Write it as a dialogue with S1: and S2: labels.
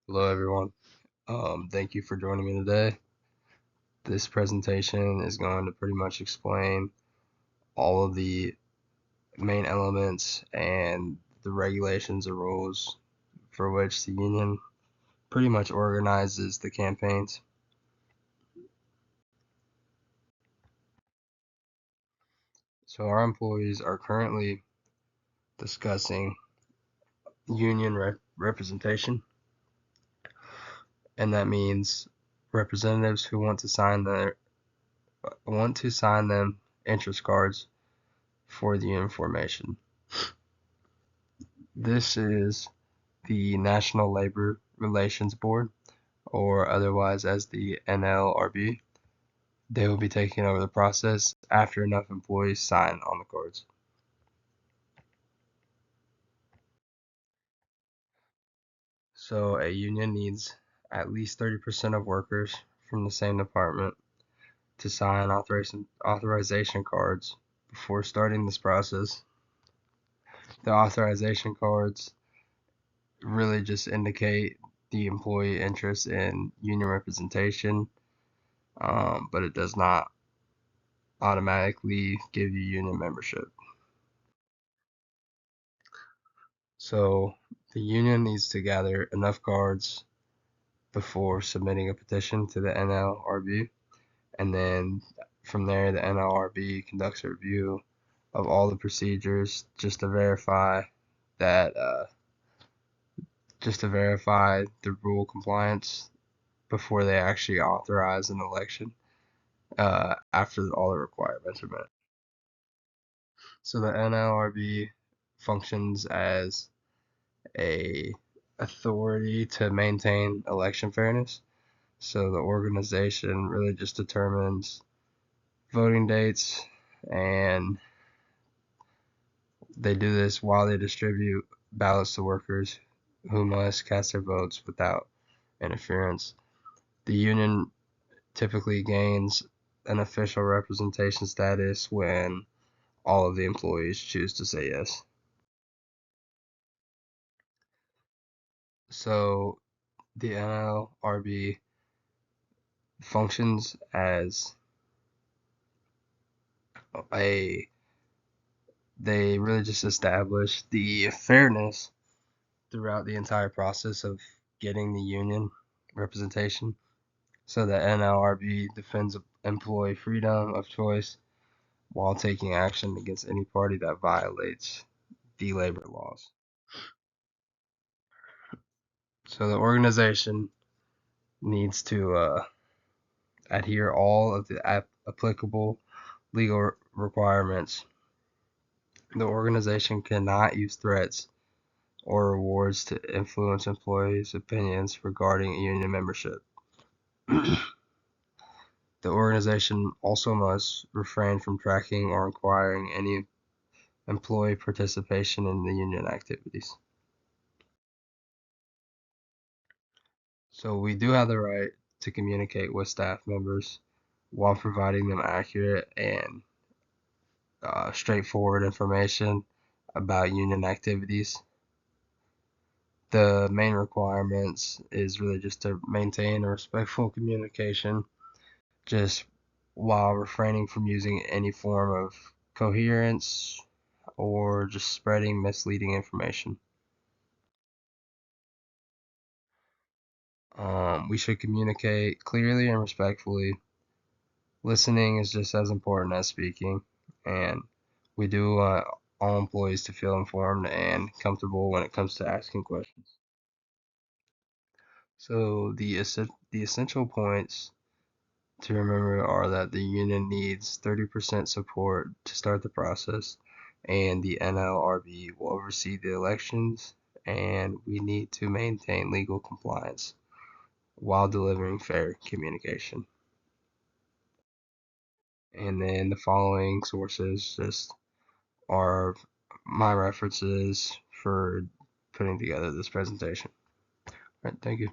S1: Hello, everyone. Thank you for joining me today. This presentation is going to pretty much explain all of the main elements and the regulations or rules for which the union pretty much organizes the campaigns. So our employees are currently discussing union representation, and that means representatives who want to sign them interest cards for the union formation. This is the National Labor Relations Board, or otherwise as the NLRB. They will be taking over the process after enough employees sign on the cards. So a union needs at least 30% of workers from the same department to sign authorization cards before starting this process. The authorization cards really just indicate the employee interest in union representation, but it does not automatically give you union membership. So the union needs to gather enough cards before submitting a petition to the NLRB, and then from there the NLRB conducts a review of all the procedures that just to verify the rule compliance before they actually authorize an election after all the requirements are met. So the NLRB functions as a authority to maintain election fairness. So the organization really just determines voting dates, and they do this while they distribute ballots to workers who must cast their votes without interference. The union typically gains an official representation status when all of the employees choose to say yes. So the NLRB functions as a they really just establish the fairness throughout the entire process of getting the union representation. So the NLRB defends employee freedom of choice while taking action against any party that violates the labor laws. So the organization needs to adhere all of the applicable legal requirements. The organization cannot use threats or rewards to influence employees' opinions regarding union membership. The organization also must refrain from tracking or requiring any employee participation in the union activities. So we do have the right to communicate with staff members while providing them accurate and straightforward information about union activities. The main requirements is really just to maintain a respectful communication, just while refraining from using any form of coherence or just spreading misleading information. We should communicate clearly and respectfully. Listening is just as important as speaking, and we do want all employees to feel informed and comfortable when it comes to asking questions. So the essential points to remember are that the union needs 30% support to start the process, and the NLRB will oversee the elections, and we need to maintain legal compliance while delivering fair communication. And then the following sources just are my references for putting together this presentation. All right, thank you.